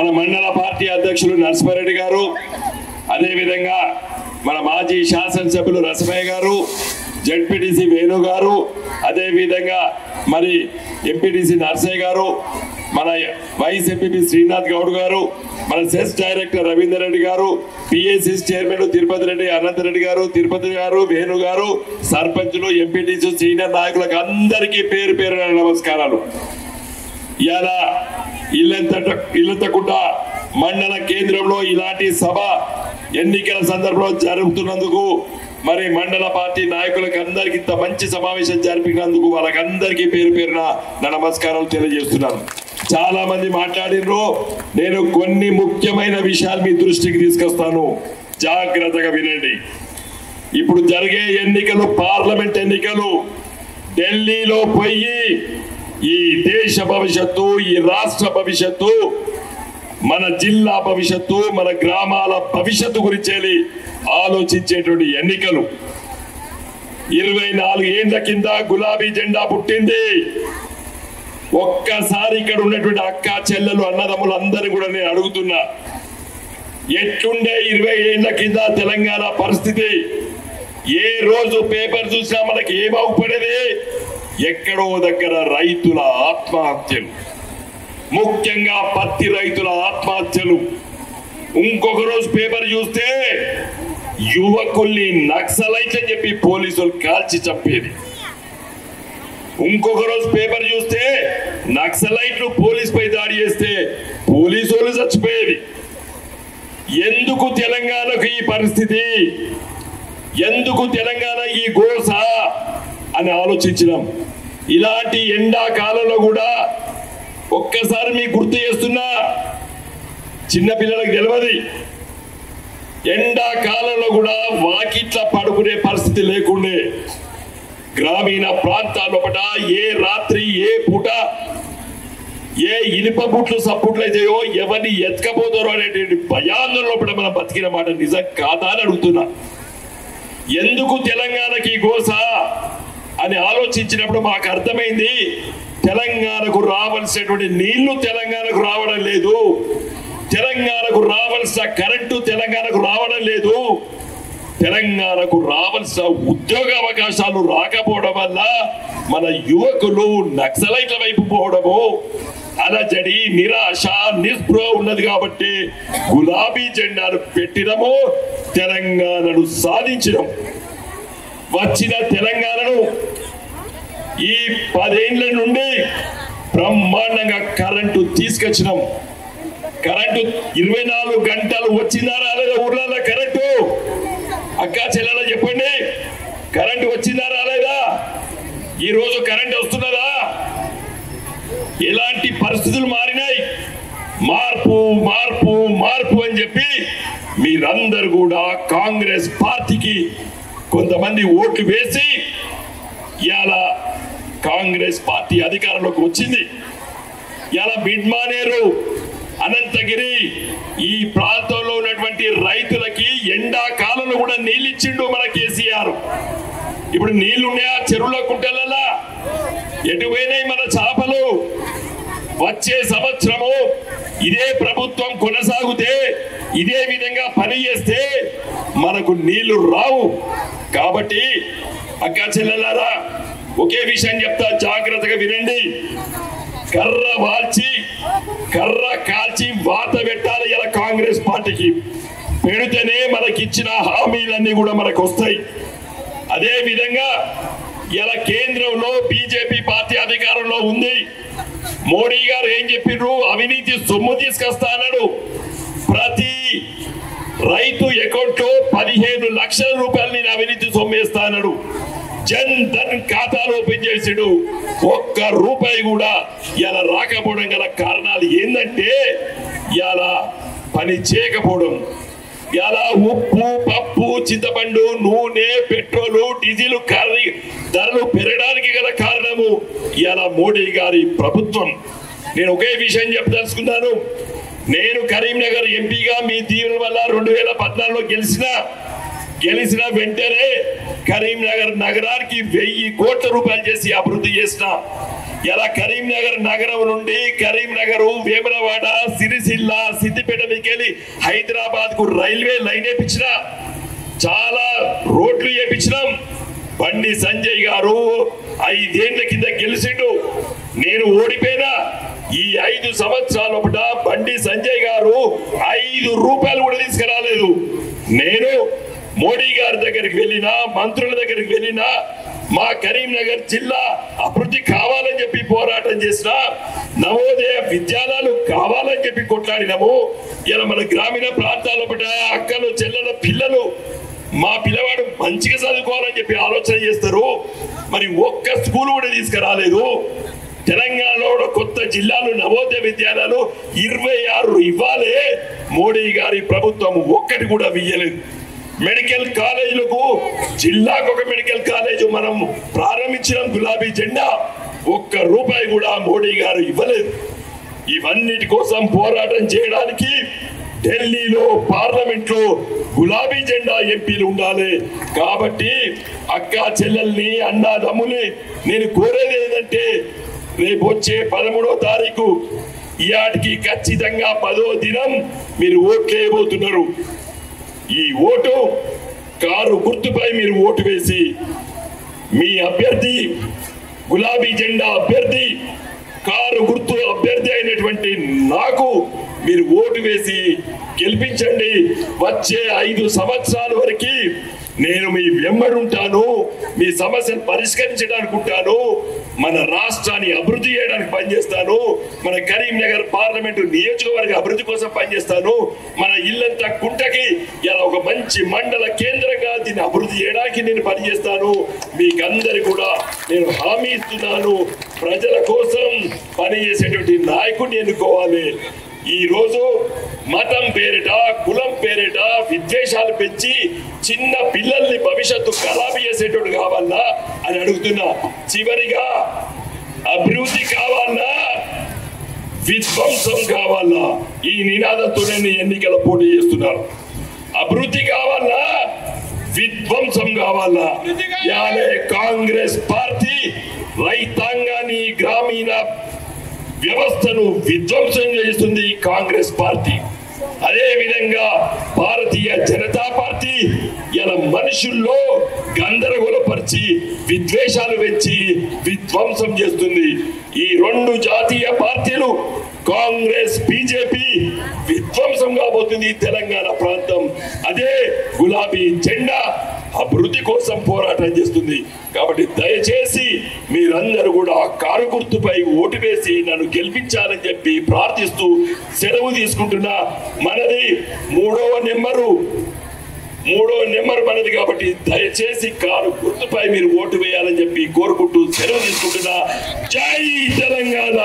మన మండల పార్టీ అధ్యక్షులు నరసింహారెడ్డి గారు, అదేవిధంగా మన మాజీ శాసనసభ్యులు రసమయ్య గారు, జడ్పీటీసీ వేణు గారు, అదేవిధంగా మరి ఎంపీటీసీ నర్సయ్య గారు, మన వైస్ ఎంపీపీ శ్రీనాథ్ గౌడ్ గారు, మన సెస్ డైరెక్టర్ రవీందర్ రెడ్డి గారు, పిఎస్సి చైర్మన్ తిరుపతి రెడ్డి అనంతరెడ్డి గారు, తిరుపతి గారు, వేణు గారు, సర్పంచులు, ఎంపీటీసీ, సీనియర్ నాయకులకు అందరికీ పేరు పేరున నమస్కారాలు. ఇలా ఇల్లంతకుంట మండల కేంద్రంలో ఇలాంటి సభ ఎన్నికల సందర్భంలో జరుగుతున్నందుకు మరి మండల పార్టీ నాయకులకు అందరికి ఇంత మంచి సమావేశం జరిపినందుకు వాళ్ళకందరికీ పేరు పేరున నా నమస్కారాలు తెలియజేస్తున్నాను. చాలా మంది మాట్లాడినరు, నేను కొన్ని ముఖ్యమైన విషయాలు మీ దృష్టికి తీసుకొస్తాను, జాగ్రత్తగా వినండి. ఇప్పుడు జరిగే ఎన్నికలు పార్లమెంట్ ఎన్నికలు. ఢిల్లీలో పోయి ఈ దేశ భవిష్యత్తు, ఈ రాష్ట్ర భవిష్యత్తు, మన జిల్లా భవిష్యత్తు, మన గ్రామాల భవిష్యత్తు గురించి ఆలోచించేటువంటి ఎన్నికలు. 24 ఏళ్ల కింద గులాబీ జెండా పుట్టింది. ఒక్కసారి ఇక్కడ ఉన్నటువంటి అక్క చెల్లెలు అన్నదమ్ములు అందరూ కూడా నేను అడుగుతున్నా, ఎట్లుండే 20 ఏళ్ల కింద తెలంగాణ పరిస్థితి? ఏ రోజు పేపర్ చూసినా మనకి ఏం అవుపడేది? ఎక్కడో దగ్గర రైతుల ఆత్మహత్యలు, ముఖ్యంగా పత్తి రైతుల ఆత్మహత్యలు. ఇంకొక రోజు పేపర్ చూస్తే యువకుల్ని నక్సలైట్ అని చెప్పి పోలీసులు కాల్చి చంపేది. ఇంకొక రోజు పేపర్ చూస్తే నక్సలైట్లు పోలీస్ పై దాడి చేస్తే పోలీసులు చచ్చిపోయేది. ఎందుకు తెలంగాణకు ఈ పరిస్థితి? ఎందుకు తెలంగాణ ఈ గోస అని ఆలోచించినాం. ఇలాంటి ఎండాకాలంలో కూడా ఒక్కసారి మీకు గుర్తు చేస్తున్నా, చిన్నపిల్లలకు తెలియదు, ఎండాకాలంలో కూడా వాకిట్ల పడుకునే పరిస్థితి లేకుండే. గ్రామీణ ప్రాంతాల్లో ఏ రాత్రి ఏ పూట ఏ ఇనుప బుట్లు సప్పుట్లు అయితాయో ఎవరిని ఎత్తుకపోతారో అనేటువంటి భయాందోళనలో మనం బతికిన మాట నిజం కాదా అని అడుగుతున్నా. ఎందుకు తెలంగాణకి గోస అని ఆలోచించినప్పుడు మాకు అర్థమైంది, తెలంగాణకు రావాల్సినటువంటి నీళ్లు తెలంగాణకు రావడం లేదు, తెలంగాణకు రావాల్సిన కరెంటు తెలంగాణకు రావడం లేదు, తెలంగాణకు రావాల్సిన ఉద్యోగ అవకాశాలు రాకపోవడం వల్ల మన యువకులు నక్సలైట్ల వైపు పోవడము, అలజడి, నిరాశ, నిస్పృహ ఉన్నది కాబట్టి గులాబీ జెండాను పెట్టినము, తెలంగాణను సాధించడం. వచ్చిన తెలంగాణను ఈ 10 ఏళ్ల నుండి బ్రహ్మాండంగా కరెంటు తీసుకొచ్చినాం. కరెంటు 24 గంటలు వచ్చిందా రాలేదా? ఊర్లలో కరెంటు అక్క చెల్లెలా చెప్పండి, కరెంటు వచ్చిందా రాలేదా? ఈ రోజు కరెంటు వస్తున్నదా? ఎలాంటి పరిస్థితులు మారినాయి? మార్పు మార్పు మార్పు అని చెప్పి మీరందరూ కూడా కాంగ్రెస్ పార్టీకి కొంతమంది ఓట్లు వేసి ఇలా కాంగ్రెస్ పార్టీ అధికారంలోకి వచ్చింది. ఇలా మిడ్మానేరు, అనంతగిరి ఈ ప్రాంతంలో ఉన్నటువంటి రైతులకి ఎండాకాలంలో కూడా నీళ్ళు ఇచ్చిండు మన కేసీఆర్. ఇప్పుడు నీళ్లు ఉన్నాయా చెరువుల కుంటలలో? ఎటు పోయినాయి మన చేపలు? వచ్చే సంవత్సరము ఇదే ప్రభుత్వం కొనసాగితే, ఇదే విధంగా పని చేస్తే మనకు నీళ్లు రావు. కాబట్టి అక్క చెల్లెలారా, ఒకే విషయం చెప్తా, జాగ్రత్తగా వినండి. కర్ర వాల్చి కర్ర కాల్చి వాత పెట్టాలి ఇలా కాంగ్రెస్ పార్టీకి. పెడితేనే మనకిచ్చిన హామీలన్నీ కూడా మనకు వస్తాయి. అదే విధంగా ఇలా కేంద్రంలో బీజేపీ పార్టీ అధికారంలో ఉంది. మోడీ గారు ఏం చెప్పిర్రు? అవినీతి సొమ్ము తీసుకొస్తా అన్నాడు. ప్రతి రైతు అకౌంట్ లో 15 లక్షల రూపాయలు నేను అవినీతి సొమ్ము వేస్తా అన్నాడు. జన్ ధన్ ఖాతాలు ఓపెన్ చేసాడు. ఒక్క రూపాయి కూడా ఇలా రాకపోవడం గల కారణాలు ఏంటంటే ఇలా పని చేయకపోవడం. ఇలా ఉప్పు, పప్పు, చింతపండు, నూనె, పెట్రోలు, డీజిల్ ధరలు పెరగడానికి గల కారణము ఇలా మోడీ గారి ప్రభుత్వం. నేను ఒకే విషయం చెప్పదలుచుకున్నాను. నేను కరీంనగర్ ఎంపీగా మీ దీవెన వల్ల 2014లో గెలిచిన వెంటనే కరీంనగర్ నగరానికి 1000 కోట్ల రూపాయలు చేసి అభివృద్ధి చేసిన. ఇలా కరీంనగర్ నగరం నుండి కరీంనగర్, వేములవాడ, సిరిసిల్ల, సిద్దిపేట మీకెళ్ళి హైదరాబాద్ కు రైల్వే లైన్ వేయించిన, చాలా రోడ్లు వేయించినాం. బండి సంజయ్ గారు 5 ఏళ్ల కింద గెలిచిండు, నేను ఓడిపోయినా. ఈ 5 సంవత్సరాల బండి సంజయ్ గారు 5 రూపాయలు కూడా తీసుకురాలేదు. నేను మోడీ గారి దగ్గరికి వెళ్ళినా, మంత్రుల దగ్గరికి వెళ్ళినా, మా కరీంనగర్ జిల్లా అభివృద్ధి కావాలని చెప్పి పోరాటం చేసిన, నవోదయ విద్యాలయాలు కావాలని చెప్పి కొట్లాడినాము. ఇలా మన గ్రామీణ ప్రాంతాల అక్కలు చెల్లెల పిల్లలు, మా పిల్లవాడు మంచిగా చదువుకోవాలని చెప్పి ఆలోచన చేస్తారు. మరి ఒక్క స్కూల్ కూడా తీసుకురాలేదు. తెలంగాణలో కొత్త జిల్లాలు నవోదయ విద్యాలయాలు 26 ఇవ్వాలి. మోడీ గారి ప్రభుత్వం ఒక్కటి కూడా ఇయ్యలేదు. మెడికల్ కాలేజీలకు, జిల్లాకు ఒక మెడికల్ కాలేజ్ మనం ప్రారంభించిన గులాబీ జెండా 1 రూపాయి కూడా మోడీ గారు ఇవ్వలేదు. ఇవన్నిటి కోసం పోరాటం చేయడానికి ఢిల్లీలో పార్లమెంట్ లో గులాబీ జెండా ఎంపీలు ఉండాలి. కాబట్టి అక్క చెల్లెల్ని, అన్నదమ్ముల్ని నేను కోరేది ఏంటంటే, రేపు వచ్చే 13వ తారీఖు ఈయాటికి ఖచ్చితంగా 10వ దినం మీరు ఓట్లు వేయబోతున్నారు. ఈ ఓటు కారు గుర్తుపై మీరు ఓటు వేసి మీ అభ్యర్థి, గులాబీ జెండా అభ్యర్థి, కారు గుర్తు అభ్యర్థి అయినటువంటి నాకు మీరు ఓటు వేసి గెలిపించండి. వచ్చే 5 సంవత్సరాల వరకు నేను మీ వెంబడి ఉంటాను, మీ సమస్యను పరిష్కరించడానికి ఉంటాను, మన రాష్ట్రాన్ని అభివృద్ధి చేయడానికి పనిచేస్తాను, మన కరీంనగర్ పార్లమెంటు నియోజకవర్గ అభివృద్ధి కోసం పనిచేస్తాను, మన ఇల్లంతా కుంటకి ఇలా ఒక మంచి మండల కేంద్రంగా దీన్ని అభివృద్ధి చేయడానికి నేను పనిచేస్తాను. మీకందరి కూడా నేను హామీ ఇస్తున్నాను. ప్రజల కోసం పనిచేసేటువంటి నాయకుడిని ఎన్నుకోవాలి. ఈ రోజు మతం పేరిట, కులం పేరిట విద్వేషాలు పెంచి చిన్న పిల్లల్ని భవిష్యత్తు ఖరాబు చేసేటోడు కావాలా అని అడుగుతున్నా. చివరిగా అభివృద్ధి కావాలా, విధ్వంసం కావాలా? ఈ నినాదంతోనే ఎన్నికల పోటీ చేస్తున్నారు. అభివృద్ధి కావాలా, విధ్వంసం కావాలా? యాలే కాంగ్రెస్ పార్టీ రైతాంగాన్ని, గ్రామీణ వ్యవస్థను విధ్వంసం చేస్తుంది కాంగ్రెస్ పార్టీ. అదే విధంగా భారతీయ జనతా పార్టీ ఇలా మనుషుల్లో గందరగోళపరిచి విద్వేషాలు పెంచి విధ్వంసం చేస్తుంది. ఈ 2 జాతీయ పార్టీలు కాంగ్రెస్, బీజేపీ విధ్వంసం కాబోతుంది తెలంగాణ ప్రాంతం. అదే గులాబీ జెండా అభివృద్ధి కోసం పోరాటం చేస్తుంది. కాబట్టి దయచేసి మీరందరూ కూడా కారు గుర్తుపై ఓటు వేసి నన్ను గెలిపించాలని చెప్పి ప్రార్థిస్తూ సెలవు తీసుకుంటున్నా. మనది 3వ నెంబరు మనది. కాబట్టి దయచేసి కారు గుర్తుపై మీరు ఓటు వేయాలని చెప్పి కోరుకుంటూ సెలవు తీసుకుంటున్నా. జై తెలంగాణ.